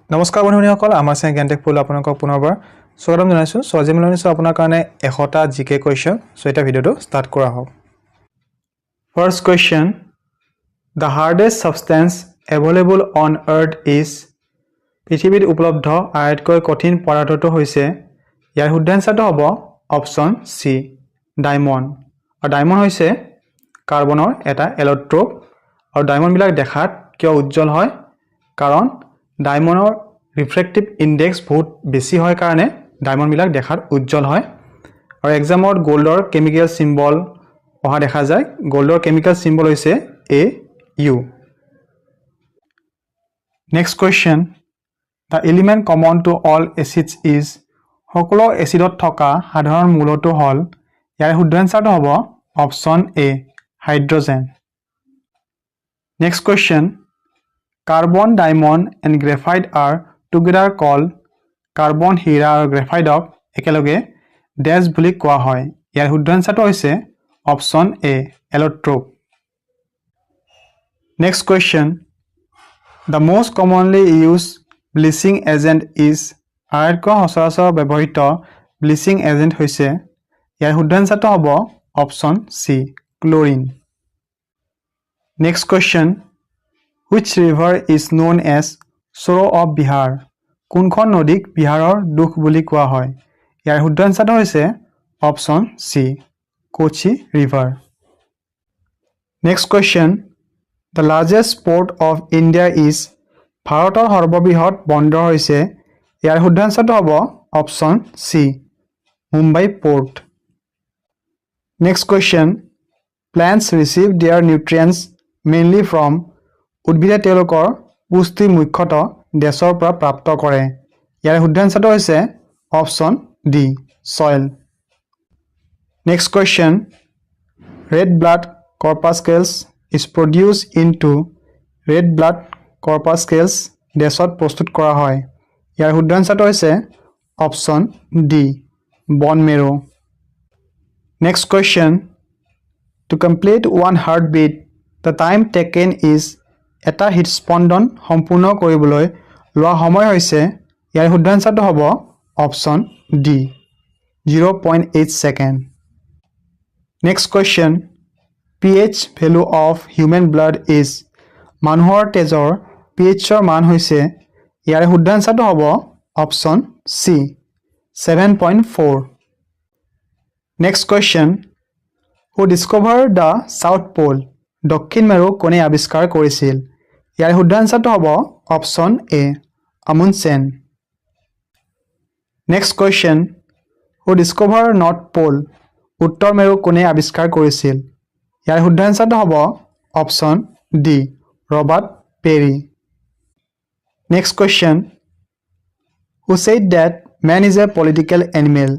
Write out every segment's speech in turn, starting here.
নমস্কাৰ বন্ধুসকল আমাৰ চেনেল জ্ঞানটেক পুল আপোনালোকক পুনৰবাৰ স্বাগতম জনাইছোঁ সো আজি মই লৈছো আপোনাৰ কাৰণে 100টা জিকে কোৱেশ্চন সো এটা ভিডিওটো ষ্টাৰ্ট কৰা হওক first question the hardest substance available on earth is পৃথিৱীত উপলব্ধ আটাইতকৈ কঠিন পদাৰ্থটো হৈছে ইয়াৰ শুদ্ধ আনসাৰটো হ'ব অপচন সি ডায়মণ্ড আৰু ডায়মণ্ড হৈছে কাৰ্বনৰ এটা এল'ট্ৰপ আৰু ডায়মণ্ড বিলাক দেখাত কিয় উজ্জ্বল হয় কাৰণ ডায়মণ্ডৰ ৰিফ্ৰেক্টিভ ইনডেক্স বহুত বেছি হয় কাৰণে ডায়মণ্ড বিলাক দেখাত উজ্জ্বল হয় আৰু এক্সামত গোল্ডৰ কেমিক্যাল সিম্বল অহা দেখা যায় গোল্ডৰ কেমিক্যাল সিম্বল হৈছে AU next question The element common to all acids is সকলো এসিডত থকা সাধাৰণ মূলটো হল ইয়াৰ শুদ্ধ আনসাৰটো হ'ব option A hydrogen next question Carbon, diamond and graphite are together called carbon হীৰা আৰু গ্ৰেফাইটক একেলগে ড্যাশ বুলি কোৱা হয় ইয়াৰ শুদ্ধ আনসাৰটো হৈছে option A allotrope next question The most commonly used bleaching agent is আটাইতকৈ সচৰাচৰ ব্যৱহৃত ব্লিচিং এজেন্ট হৈছে ইয়াৰ শুদ্ধ আনসাৰটো হ'ব option C chlorine next question Which river is known as Sorrow of Bihar? কোনখন নদীক বিহাৰৰ দুখ বুলি কোৱা হয় ইয়াৰ শুদ্ধ আনসাৰটো হৈছে option C Kochi river next question The largest port of India is ভাৰতৰ সৰ্ববৃহৎ বন্দৰ হৈছে ইয়াৰ শুদ্ধ আনসাৰটো হ'ব option C Mumbai port next question Plants receive their nutrients mainly from উদ্ভিদে তেওঁলোকৰ পুষ্টি মুখ্যতঃ দেশৰ পৰা প্ৰাপ্ত কৰে ইয়াৰ শুদ্ধ আনসাৰটো হৈছে option D soil next question red blood corpuscles is produced into red blood corpuscles দেশত প্ৰস্তুত কৰা হয় ইয়াৰ শুদ্ধ আনসাৰটো হৈছে option D bone marrow next question to complete one heartbeat the time taken is এটা হৃদস্পন্দন সম্পূৰ্ণ কৰিবলৈ লোৱা সময় হৈছে ইয়াৰ শুদ্ধ আনসাৰটো হ'ব option D 0.8 second next question pH value of human blood is মানুহৰ তেজৰ pH ৰ মান হৈছে ইয়াৰ শুদ্ধ আনসাৰটো হ'ব option C 7.4 next question who discovered the south pole দক্ষিণ মেৰু কোনে আৱিষ্কাৰ কৰিছিল ইয়াৰ শুদ্ধ আনসাৰটো হ'ব option A Amundsen next question who discovered north pole উত্তৰ মেৰু কোনে আৱিষ্কাৰ কৰিছিল ইয়াৰ শুদ্ধ আনসাৰটো হ'ব option D Robert পেৰী next question who said that man is a political animal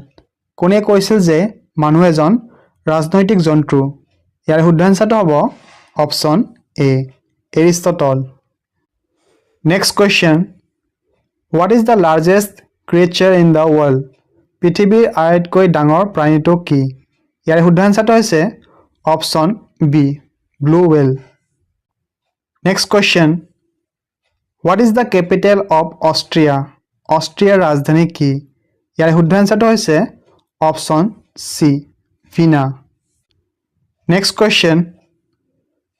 কোনে কৈছিল যে মানুহ এজন ৰাজনৈতিক জন্তু ইয়াৰ শুদ্ধ আনসাৰটো হ'ব option A Aristotle next question what is the largest creature in the world পৃথিৱীৰ আটাইতকৈ ডাঙৰ প্ৰাণীটো কি ইয়াৰ শুদ্ধ আনসাৰটো হৈছে option B blue whale next question what is the capital of Austria অষ্ট্ৰিয়াৰ ৰাজধানী কি ইয়াৰ শুদ্ধ আনসাৰটো হৈছে option C Vienna next question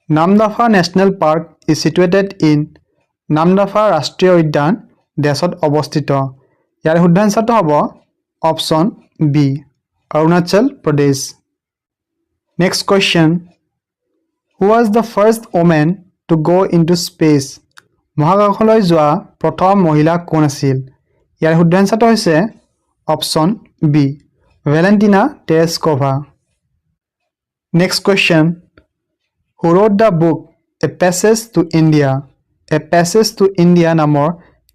Namdapha National Park is situated in Namdapha ৰাষ্ট্ৰীয় উদ্যান দেশত অৱস্থিত ইয়াৰ শুদ্ধ আনসাৰটো হ'ব option B Arunachal Pradesh next question Who was the first woman to go into space মহাকাশলৈ যোৱা প্ৰথম মহিলা কোন আছিল ইয়াৰ শুদ্ধ আনসাৰটো হৈছে option B Valentina Tereshkova next question Who wrote the book A Passage to India A Passage to India নামৰ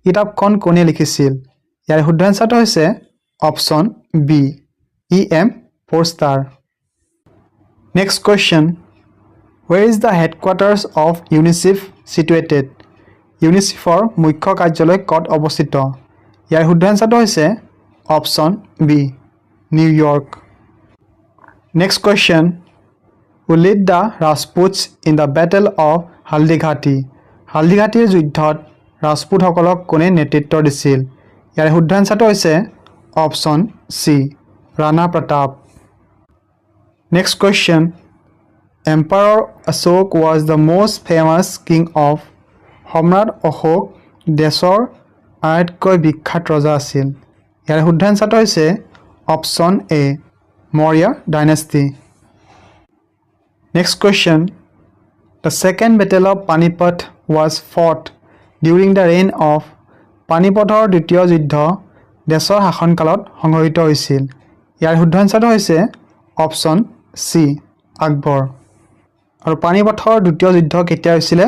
কিতাপখন কোনে লিখিছিল ইয়াৰ শুদ্ধ আনসাৰটো হৈছে option B E.M. Forster next question Where is the headquarters of UNICEF situated ইউনিচেফৰ মুখ্য কাৰ্যালয় ক'ত অৱস্থিত ইয়াৰ শুদ্ধ আনসাৰটো হৈছে option B New York next question who led the Rajputs in the Battle of Haldighati হালদিঘাটিৰ যুদ্ধত ৰাজপুতসকলক কোনে নেতৃত্ব দিছিল ইয়াৰ শুদ্ধ আনসাৰটো হৈছে option C Rana Pratap next question Emperor Ashok was the most famous king of সম্ৰাট অশোক দেশৰ আটাইতকৈ বিখ্যাত ৰজা আছিল ইয়াৰ শুদ্ধ আনসাৰটো হৈছে option A Maurya dynasty Next question The second battle of Panipat was fought during the reign of পানিপথৰ দ্বিতীয় যুদ্ধ দেশৰ শাসনকালত সংঘটিত হৈছিল ইয়াৰ শুদ্ধ আনসাৰটো হৈছে অপচন সি আকবৰ আৰু পানিপথৰ দ্বিতীয় যুদ্ধ কেতিয়া হৈছিল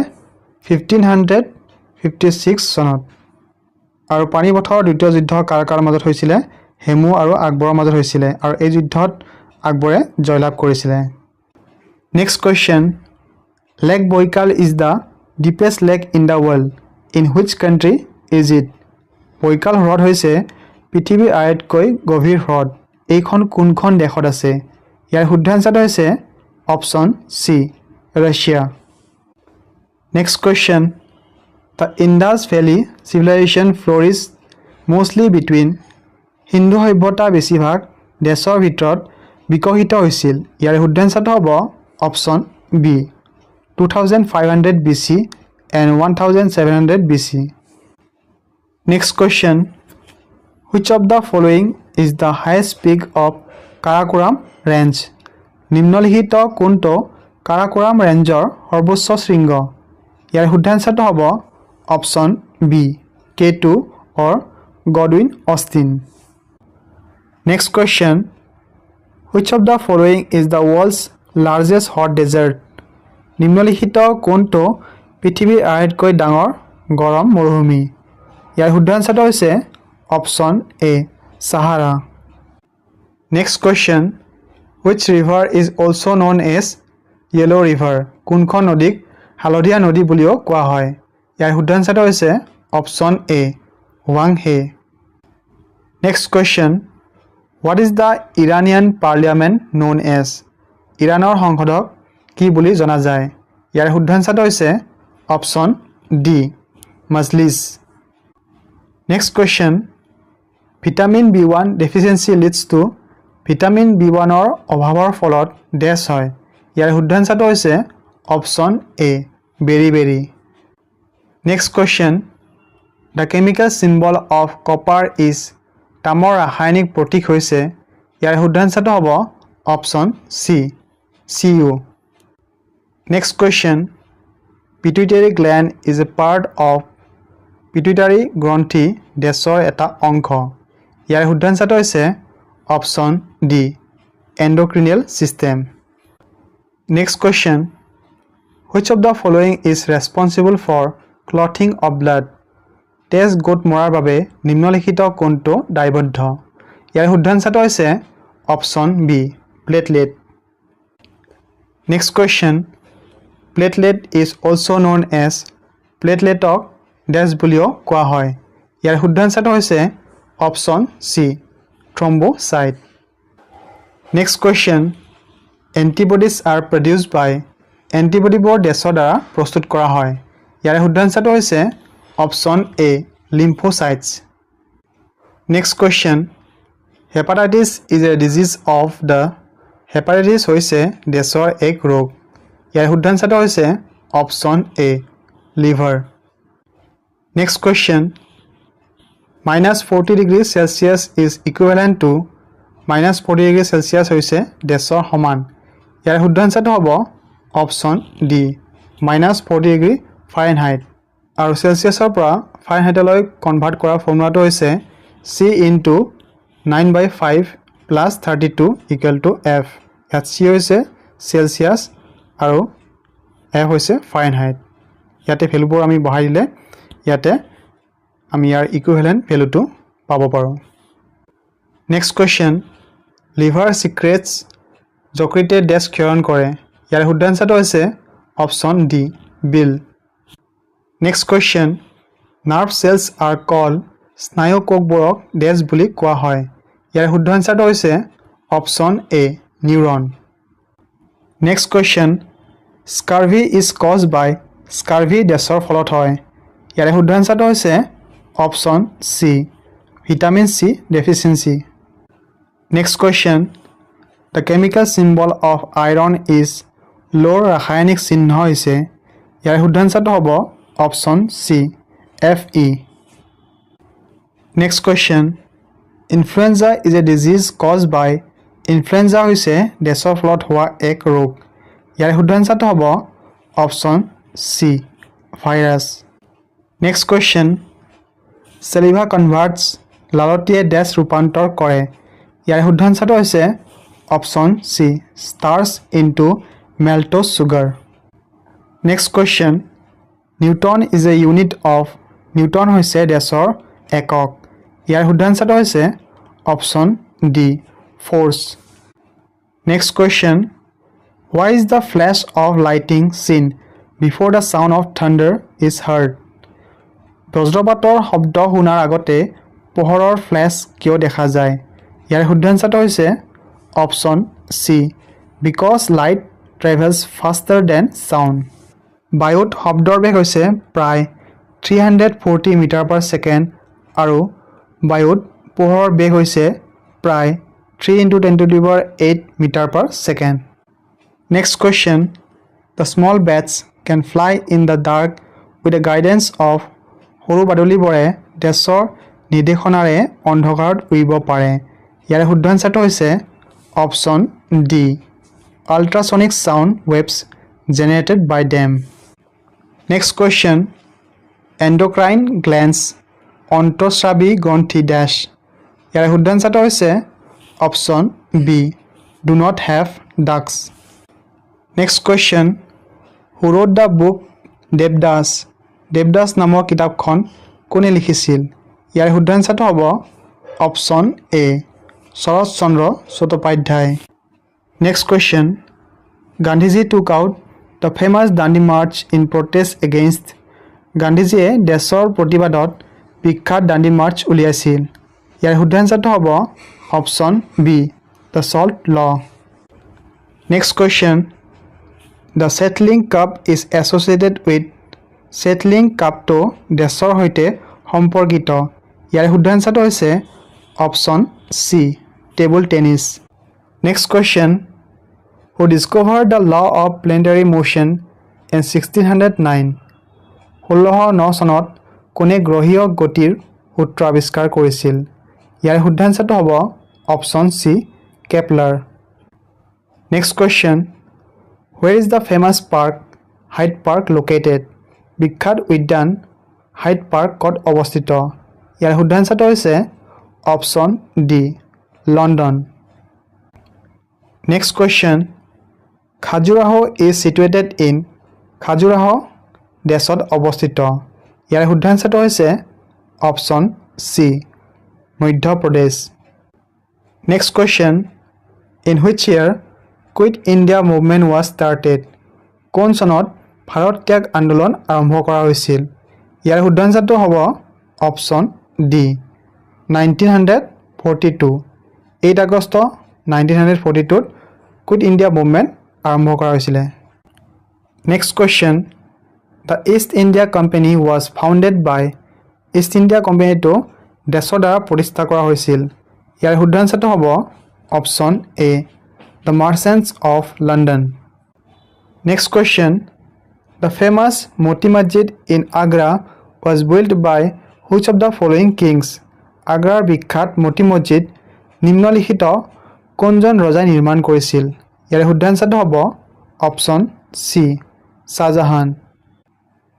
1556 চনত আৰু পানিপথৰ দ্বিতীয় যুদ্ধ কাৰ মাজত হৈছিল হেমু আৰু আকবৰৰ মাজত হৈছিল আৰু এই যুদ্ধত আকবৰে জয়লাভ কৰিছিল next question Lake Baikal is the deepest lake in the world in which country is it Baikal হ্ৰদ হৈছে পৃথিৱীৰ আটাইতকৈ গভীৰ হ্ৰদ এইখন কোনখন দেশত আছে ইয়াৰ শুদ্ধ আনসাৰটো হৈছে option C Russia next question The Indus Valley civilization flourished mostly between হিন্দু সভ্যতা বেছিভাগ দেশৰ ভিতৰত বিকশিত হৈছিল ইয়াৰ শুদ্ধ আনসাৰটো হ'ব option B 2500 BC and 1700 BC Next question Which of the following is the highest peak of Karakoram range নিম্নলিখিত কোনটো কাৰাকোৰাম ৰেঞ্জৰ সৰ্বোচ্চ শৃংগ ইয়াৰ শুদ্ধ আনসাৰটো হ'ব option B K2 or Godwin Austen Next question Which of the following is the world's largest hot desert নিম্নলিখিত কোনটো পৃথিৱীৰ আটাইতকৈ ডাঙৰ গৰম মৰুভূমি ইয়াৰ শুদ্ধ আনসাৰটো হৈছে option A Sahara next question Which river is also known as Yellow River কোনখন নদীক হালধীয়া নদী বুলিও কোৱা হয় ইয়াৰ শুদ্ধ আনসাৰটো হৈছে অপচন এ ৱাংহে next question What is the Iranian parliament known as ইৰাণৰ সংসদক কি বুলি জনা যায় ইয়াৰ শুদ্ধ আনসাৰটো হৈছে option D Majlis next question vitamin B1 deficiency leads to vitamin B1 ৰ অভাৱৰ ফলত ডেছ হয় ইয়াৰ শুদ্ধ আনসাৰটো হৈছে অপচন এ বেৰি next question The chemical symbol of copper is তামৰ ৰাসায়নিক প্ৰতীক হৈছে ইয়াৰ শুদ্ধ আনসাৰটো হ'ব option C Cu Next question Pituitary gland is a part of Pituitary গ্ৰন্থি দেশৰ এটা অংশ ইয়াৰ শুদ্ধ আনসাৰটো হৈছে option D Endocrinal system Next question Which of the following is responsible for clotting of blood তেজ গোট মৰাৰ বাবে নিম্নলিখিত কোনটো দায়বদ্ধ ইয়াৰ শুদ্ধ আনসাৰটো হৈছে option B platelet Next question Platelet is also known as plateletক ডেছ বুলিও কোৱা হয় ইয়াৰ শুদ্ধ আনসাৰটো হৈছে option C thrombocyte Next question Antibodies are produced by এন্টিবডিবোৰ ডেছৰ দ্বাৰা প্ৰস্তুত কৰা হয় ইয়াৰ শুদ্ধ আনসাৰটো হৈছে option A lymphocytes Next question Hepatitis is a disease of the Hepatitis হৈছে ডেছৰ এক ৰোগ ইয়াৰ শুদ্ধ আনসাৰটো হৈছে option A liver Next question -40 degree Celsius is equivalent to -40 degree Celsius হৈছে ডেছৰ সমান ইয়াৰ শুদ্ধ আনসাৰটো হ'ব অপচন ডি -40 degree Fahrenheit আৰু সেলসিয়াছৰ পৰা ফাৰেনহাইটলৈ কনভাৰ্ট কৰা ফৰ্মুলাটো হৈছে C * 9/5 + 32 = F ইয়াত C হৈছে সেলসিয়াছ আৰু F হৈছে ফাৰেনহাইট ইয়াতে ভ্যালুবোৰ আমি বহাই দিলে ইয়াতে আমি ইয়াৰ ইকুইভ্যালেন্ট ভ্যালুটো পাব পাৰো নেক্সট কোৱেশ্চন লিভাৰ সিক্ৰেটছ যকৃতে ডেছ ক্ষৰণ কৰে ইয়াৰ শুদ্ধ আনসাৰটো হৈছে option D bile next question nerve cells are called স্নায়ু কোষবোৰক ডেছ বুলি কোৱা হয় ইয়াৰ শুদ্ধ আনসাৰটো হৈছে option A neuron next question scurvy is caused by scurvy ডেছৰ ফলত হয় ইয়াৰে শুদ্ধ এনসাৰটো হৈছে option C vitamin C deficiency next question the chemical symbol of iron is লোৰ ৰাসায়নিক চিহ্ন হৈছে ইয়াৰে শুদ্ধ এনসাৰটো হ'ব option C Fe next question influenza is a disease caused by influenza হৈছে ডেছৰ ফলত হোৱা এক ৰোগ ইয়াৰে শুদ্ধ এনসাৰটো হ'ব option C virus next question saliva converts লালটিয়ে ডেছ ৰূপান্তৰ কৰে ইয়াৰে শুদ্ধ এনসাৰটো হৈছে option C starch into maltose sugar next question Newton is a unit of Newton হৈছে ডেছৰ একক ইয়াৰ শুদ্ধ এনসাৰটো হৈছে option D force next question why is the flash of lightning seen before the sound of thunder is heard বজ্ৰপাতৰ শব্দ শুনাৰ আগতে পোহৰৰ ফ্লেছ কিয় দেখা যায় ইয়াৰ শুদ্ধ এনসাৰটো হৈছে option C because light travels faster than sound বায়ুত শব্দৰ বেগ হৈছে প্ৰায় 340 মিটাৰ পাৰ ছেকেণ্ড আৰু বায়ুত পোহৰৰ বেগ হৈছে প্ৰায় 3 × 10⁸ metre per second next question the small bats can fly in the dark with the guidance of সৰু বাদুলিবোৰে ডেছৰ নিৰ্দেশনাৰে অন্ধকাৰত উৰিব পাৰে ইয়াৰে শুদ্ধ এনসাৰটো হৈছে option D ultrasonic sound waves generated by them next question endocrine glands অন্তঃস্ৰাৱী গ্ৰন্থি ডেছ ইয়াৰে শুদ্ধ এনসাৰটো হৈছে option B do not have ducts next question who wrote the book Devdas নামৰ কিতাপখন কোনে লিখিছিল ইয়াৰ শুদ্ধ এনসাৰটো হ'ব option A Sarat Chandra Chattopadhyay next question Gandhiji took out the famous Dandi march in protest against গান্ধীজীয়ে ডেছৰ প্ৰতিবাদত বিখ্যাত দাণ্ডি মাৰ্চ উলিয়াইছিল ইয়াৰ শুদ্ধ এনসাৰটো হ'ব option B the salt law next question the Swaythling Cup is associated with Swaythling কাপটো ডেছৰ সৈতে সম্পৰ্কিত ইয়াৰ শুদ্ধ এনসাৰটো হৈছে option C table tennis next question who discover the law of planetary motion in 1609 1609 চনত কোনে গ্ৰহীয় গতিৰ সূত্ৰ আৱিষ্কাৰ কৰিছিল ইয়াৰ শুদ্ধ এনসাৰটো হ'ব option C Kepler next question where is the famous park Hyde Park located বিখ্যাত উদ্যান হাইড পাৰ্ক ক'ত অৱস্থিত ইয়াৰ শুদ্ধ এনসাৰটো হৈছে option D London next question Khajuraho is situated in Khajuraho ডেছত অৱস্থিত ইয়াৰ শুদ্ধ এনসাৰটো হৈছে option C Madhya Pradesh next question in which year Quit India Movement was started কোন চনত ভাৰত ত্যাগ আন্দোলন আৰম্ভ কৰা হৈছিল ইয়াৰ শুদ্ধ এনসাৰটো হ'ব অপশ্যন ডি 1942 8 আগষ্ট 1942 কুইট ইণ্ডিয়া মুভমেণ্ট আৰম্ভ কৰা হৈছিলে next question the East India Company was founded by East India কোম্পানীটো ডেছৰ দ্বাৰা প্ৰতিষ্ঠা কৰা হৈছিল ইয়াৰ শুদ্ধ এনসাৰটো হ'ব option A the merchants of London next question the famous Moti Masjid in Agra was build by which of the following kings আগ্ৰাৰ বিখ্যাত মতি মছজিদ নিম্নলিখিত কোনজন ৰজাই নিৰ্মাণ কৰিছিল ইয়াৰ শুদ্ধ এনসাৰটো হ'ব option C Shahjahan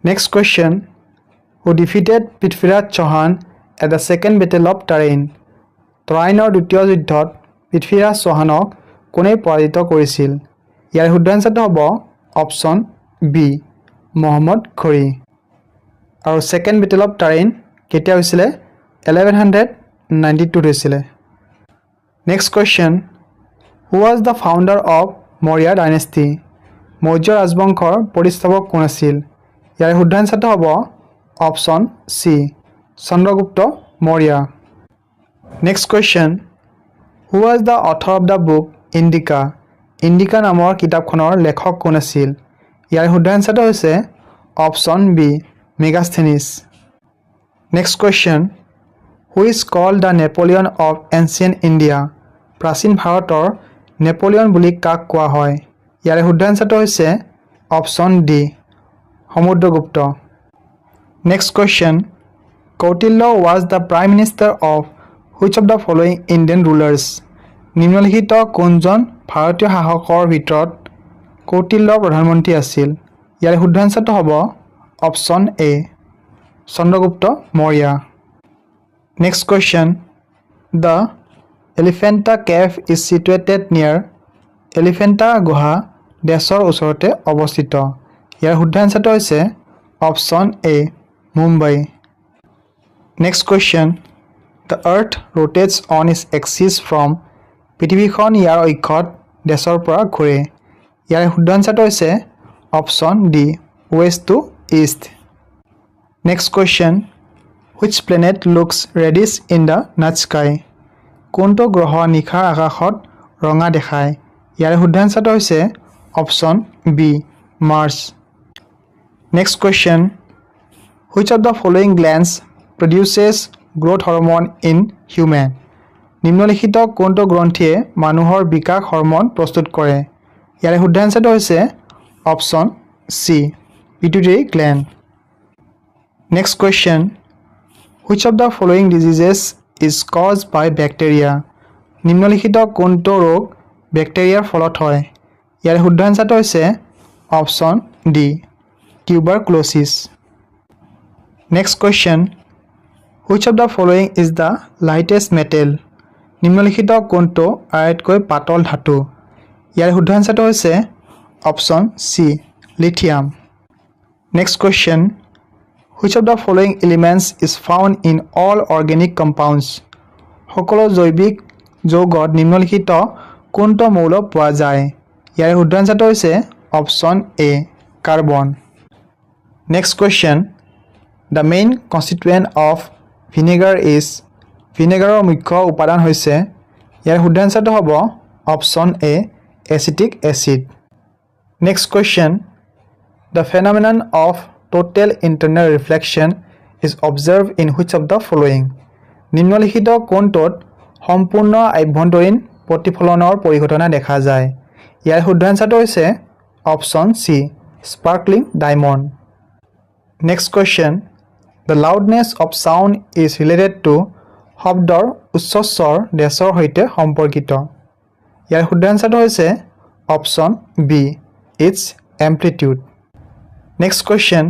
next question who defeated Prithviraj Chauhan at the second battle of Tarain তৰাইনৰ দ্বিতীয় যুদ্ধত পৃথ্বীৰাজ চৌহানক কোনে পৰাজিত কৰিছিল ইয়াৰ শুদ্ধ এনসাৰটো হ'ব অপশ্যন বি মহম্মদ ঘৰী আৰু ছেকেণ্ড বেটেল অফ টাৰাইন কেতিয়া হৈছিলে 1192 হৈছিলে next question who was the founder of Maurya dynasty Maurya ৰাজবংশৰ প্ৰতিষ্ঠাপক কোন আছিল ইয়াৰ শুদ্ধ এনসাৰটো হ'ব option C Chandragupta Maurya next question who was the author of the book Indica নামৰ কিতাপখনৰ লেখক কোন আছিল ইয়াৰ শুদ্ধ এনসাৰটো হৈছে option B Megasthenes Next question. Who is called the Napoleon of ancient India? প্ৰাচীন ভাৰতৰ নেপোলিয়ন বুলি কাক কোৱা হয়? ইয়াৰে শুদ্ধ আনসাৰটো হৈছে option D Samudragupta. Next question. Kautilya was the prime minister of which of the following Indian rulers? নিম্নলিখিত কোনজন ভাৰতীয় শাসকৰ ভিতৰত কৌটিল্য প্ৰধানমন্ত্ৰী আছিল? ইয়াৰে শুদ্ধ আনসাৰটো হ'ব option A Chandragupta Maurya. Next question. The Elephanta Cave is situated near Elephanta গুহা দেশৰ ওচৰতে অৱস্থিত। ইয়াৰ শুদ্ধ আনসাৰটো হৈছে option A Mumbai. Next question. The earth rotates on its axis from পৃথিৱীখন ইয়াৰ অক্ষত দেশৰ পৰা ঘূৰে। ইয়াৰ শুদ্ধ আনসাৰটো হৈছে option D west to east. Next question. Which planet looks reddish in the night sky? কোনটো গ্ৰহ নিশাৰ আকাশত ৰঙা দেখায়? ইয়াৰ শুদ্ধ আনসাৰটো হৈছে option B March. Next question. Which of the following glands produces growth hormone in human? নিম্নলিখিত কোনটো গ্ৰন্থিয়ে মানুহৰ বিকাশ হৰমন প্ৰস্তুত কৰে? ইয়াৰ শুদ্ধ আনসাৰটো হৈছে option C pituitary gland. Next question. Which of the following diseases is caused by bacteria? নিম্নলিখিত কোনটো ৰোগ ব্যাকটেৰিয়াৰ ফলত হয়? ইয়াৰ শুদ্ধ আনসাৰটো হৈছে option D tuberculosis. Next question. Which of the following is the lightest metal? নিম্নলিখিত কোনটো আটাইতকৈ পাতল ধাতু? ইয়াৰ শুদ্ধ আনসাৰটো হৈছে option C lithium. Next question. Which of the following elements is found in all organic compounds? সকলো জৈৱিক যৌগত নিম্নলিখিত কোনটো মৌল পোৱা যায়? ইয়াৰ শুদ্ধ আনসাৰটো হৈছে option A carbon. Next question. The main constituent of vinegar is ভিনেগাৰৰ মুখ্য উপাদান হৈছে? ইয়াৰ শুদ্ধ আনসাৰটো হ'ব option A acetic acid. Next question. The phenomenon of total internal reflection is observed in which of the following? নিম্নলিখিত কোনটোত সম্পূৰ্ণ আভ্যন্তৰীণ প্ৰতিফলনৰ পৰিঘটনা দেখা যায়? ইয়াৰ শুদ্ধ আনসাৰটো হৈছে option C sparkling diamond. Next question. The loudness of sound is related to শব্দৰ উচ্চস্বৰ দেশৰ সৈতে সম্পৰ্কিত। ইয়াৰ শুদ্ধ আনসাৰটো হৈছে option B its amplitude. Next question.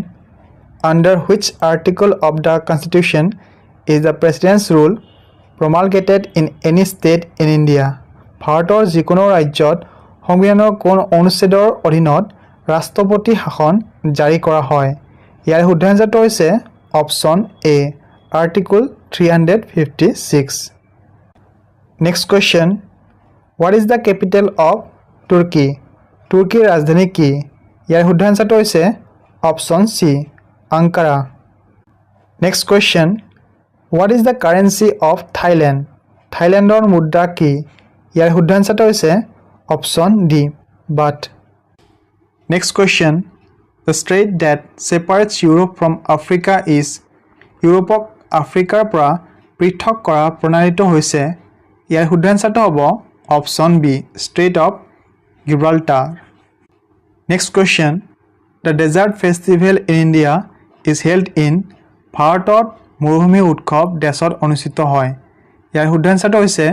Under which article of the Constitution is the President's rule promulgated in any state in India? ভাৰতৰ যিকোনো ৰাজ্যত সংবিধানৰ কোন অনুচ্ছেদৰ অধীনত ৰাষ্ট্ৰপতি শাসন জাৰি কৰা হয়? ইয়াৰ শুদ্ধ আনসাৰটো হৈছে option A article 356। Next question. What is the capital of Turkey? তুৰ্কীৰ ৰাজধানী কি? ইয়াৰ শুদ্ধ আনসাৰটো হৈছে option C Ankara. Next question. What is the currency of Thailand? থাইলেণ্ডৰ মুদ্ৰা কি? ইয়াৰ শুদ্ধ আনসাৰটো হৈছে option D but. Next question. The strait that separates Europe from Africa is ইউৰোপক আফ্ৰিকাৰ পৰা পৃথক কৰা প্ৰণালীটো হৈছে? ইয়াৰ শুদ্ধ আনসাৰটো হ'ব option B strait of Gibraltar. Next question. The desert festival in India is held in ভাৰতত মৰুভূমি উৎসৱ দেশত অনুষ্ঠিত হয়। ইয়াৰ শুদ্ধ আনসাৰটো হৈছে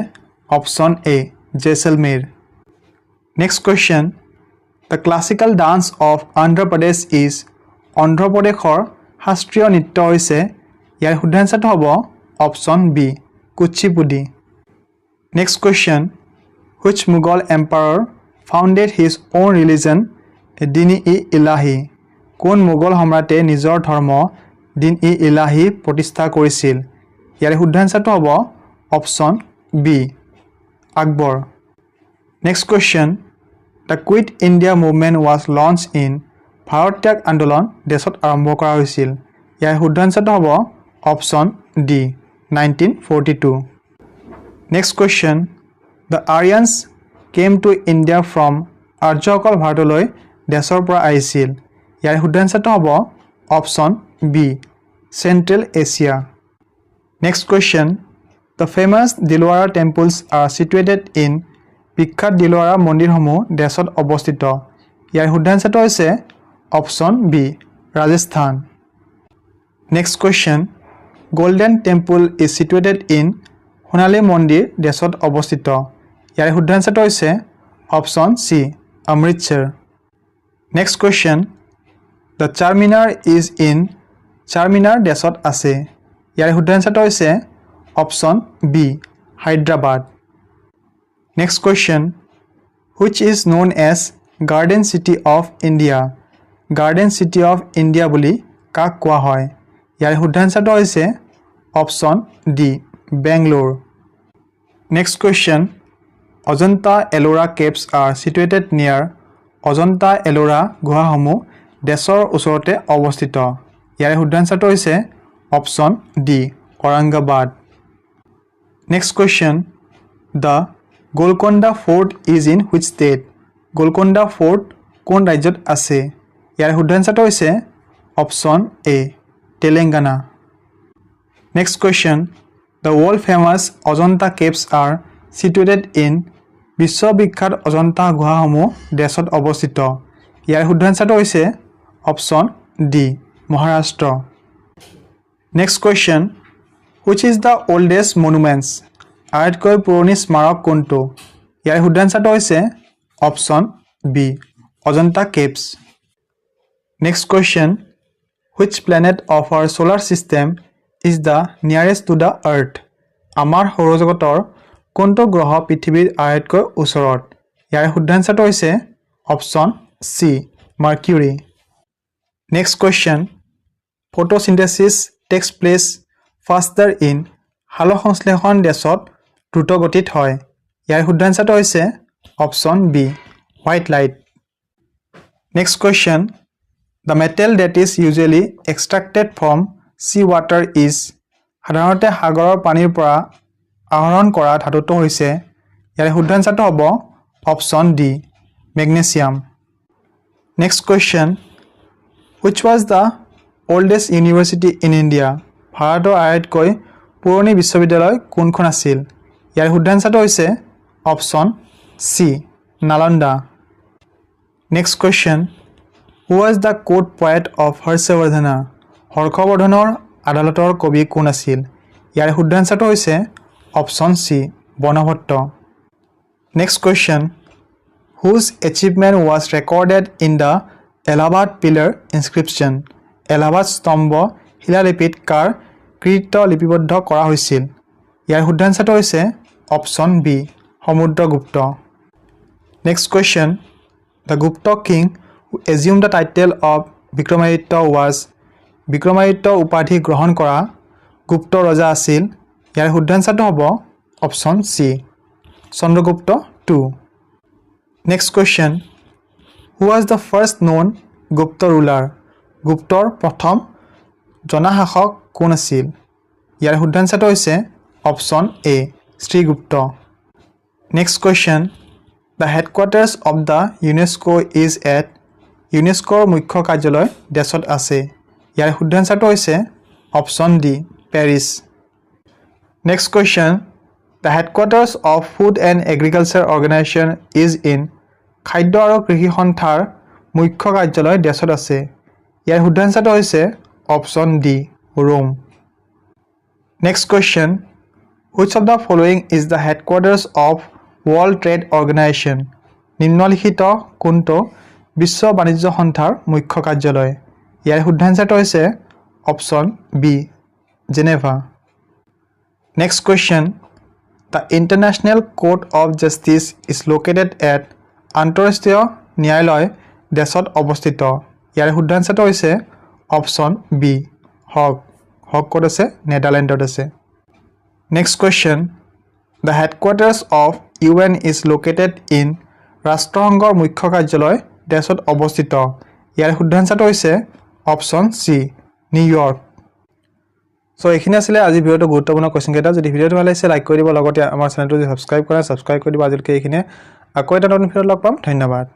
option A Jaisalmer. Next question. The classical dance of Andhra Pradesh is Andhra প্ৰদেশৰ শাস্ত্ৰীয় নৃত্য হৈছে? ইয়াৰ শুদ্ধ আনসাৰটো হ'ব option B Kuchipudi. Next question. Which Mughal emperor founded his own religion din-e-ilahi? কোন মোগল সম্ৰাটে নিজৰ ধৰ্ম din-e-ilahi প্ৰতিষ্ঠা কৰিছিল? ইয়াৰ শুদ্ধ আনসাৰটো হ'ব option B Akbar. Next question. The Quit India movement was launched in Bharat ত্যাগ আন্দোলন দেশত আৰম্ভ কৰা হৈছিল? ইয়াৰ শুদ্ধ আনসাৰটো হ'ব option D 1942। Next question. The Aryans came to India from আৰ্যসকল ভাৰতলৈ দেশৰ পৰা আহিছিল? ইয়াৰ শুদ্ধ আনসাৰটো হ'ব option B central Asia. Next question. The famous Dilwara temples are situated in বিখ্যাত দিলৱাৰা মন্দিৰসমূহ দেশত অৱস্থিত ইয়াৰ শুদ্ধাঞ্চটো হৈছে option B Rajasthan Next question. Golden Temple is situated in সোণালী মন্দিৰ দেশত অৱস্থিত ইয়াৰ শুদ্ধাঞ্চটো হৈছে option C Amritsar Next question. The Charminar is in Charminar দেশত আছে ইয়াৰ শুদ্ধাঞ্চটো হৈছে option B Hyderabad Next question. Which is known as Garden City of India? Garden City of India বুলি কাক কোৱা হয় ইয়াৰ শুদ্ধাঞ্চটো হৈছে option D Bangalore Next question. Ajanta Ellora caves are situated near Ajanta Ellora গুহাসমূহ দেশৰ ওচৰতে অৱস্থিত ইয়াৰ শুদ্ধাঞ্চটো হৈছে option D Aurangabad Next question. The Golconda Fort is in which state? Golconda Fort কোন ৰাজ্যত আছে ইয়াৰ শুদ্ধাঞ্চটো হৈছে option A Telangana Next question. The world famous Ajanta caves are situated in বিশ্ববিখ্যাত অজন্তা গুহাসমূহ দেশত অৱস্থিত ইয়াৰ শুদ্ধাঞ্চটো হৈছে option D Maharashtra Next question. Which is the oldest monuments? আটাইতকৈ পুৰণি স্মাৰক কোনটো ইয়াৰ শুদ্ধাঞ্চটো হৈছে option B Ajanta caves Next question. Which planet of our solar system is the nearest to the earth? আমাৰ সৌৰজগতৰ কোনটো গ্ৰহ পৃথিৱীৰ আটাইতকৈ ওচৰত ইয়াৰ শুদ্ধাঞ্চটো হৈছে option C mercury Next question. Photosynthesis takes place faster in সালোকসংশ্লেষণ দেশত দ্ৰুত গতিত হয় ইয়াৰ শুদ্ধাঞ্চটো হৈছে option B white light Next question. The metal that is usually extracted from sea water is সাধাৰণতে সাগৰৰ পানীৰ পৰা আহৰণ কৰা ধাতুটো হৈছে ইয়াৰ শুদ্ধাঞ্চটো হ'ব option D magnesium Next question. Which was the oldest university in India? ভাৰতৰ আটাইতকৈ পুৰণি বিশ্ববিদ্যালয় কোনখন আছিল ইয়াৰ শুদ্ধাঞ্চটো হৈছে option C Nalanda Next question. Who was the court poet of Harshavardhana? হৰ্ষবৰ্ধনৰ আদালতৰ কবি কোন আছিল ইয়াৰ শুদ্ধাঞ্চটো হৈছে option C Banabhatta Next question. Whose achievement was recorded in the Allahabad pillar inscription? Allahabad স্তম্ভ শিলালিপিত কাৰ কৃতিত্ব লিপিবদ্ধ কৰা হৈছিল ইয়াৰ শুদ্ধাঞ্চটো হৈছে option B Samudragupta Next question. The Gupta king who assumed the title of Vikramaditya was Vikramaditya উপাধি গ্ৰহণ কৰা গুপ্ত ৰজা আছিল ইয়াৰ শুদ্ধাঞ্চটো হ'ব option C Chandragupta II Next question. Who was the first known Gupta ruler? গুপ্তৰ প্ৰথম জনাশাসক কোন আছিল ইয়াৰ শুদ্ধাঞ্চটো হৈছে option A Shrigupta Next question. The headquarters of the UNESCO is at UNESCOৰ মুখ্য কাৰ্যালয় দেশত আছে ইয়াৰ শুদ্ধাঞ্চটো হৈছে option D Paris Next question. The headquarters of Food and Agriculture Organization is in খাদ্য আৰু কৃষি সন্থাৰ মুখ্য কাৰ্যালয় দেশত আছে ইয়াৰ শুদ্ধাঞ্চটো হৈছে option D Rome Next question. Which of the following is the headquarters of World Trade Organization? নিম্নলিখিত কোনটো বিশ্ব বাণিজ্য সন্থাৰ মুখ্য কাৰ্যালয় ইয়াৰ শুদ্ধাঞ্চটো হৈছে option B Geneva Next question. The International Court of Justice is located at আন্তঃৰাষ্ট্ৰীয় ন্যায়ালয় দেশত অৱস্থিত ইয়াৰ শুদ্ধাঞ্চটো হৈছে অপচন বি হক ক'ত আছে নেদাৰলেণ্ডত আছে Next question. The headquarters of UN is located in ৰাষ্ট্ৰসংঘৰ মুখ্য কাৰ্যালয় দেশত অৱস্থিত ইয়াৰ শুদ্ধাঞ্চটো হৈছে অপচন সি নিউয়ৰ্ক সো এইখিনি আছিল আজি ভিডিওটো গুৰুত্বপূৰ্ণ কোৱেশ্চন কেইটা যদি ভিডিওটো ভাল লাগিছে লাইক কৰি দিব লগতে আমাৰ চেনেলটো সাবস্ক্ৰাইব কৰি দিব আজিলৈকে এইখিনি আকৌ এটা নতুন ভিডিঅ' লগ পাম ধন্যবাদ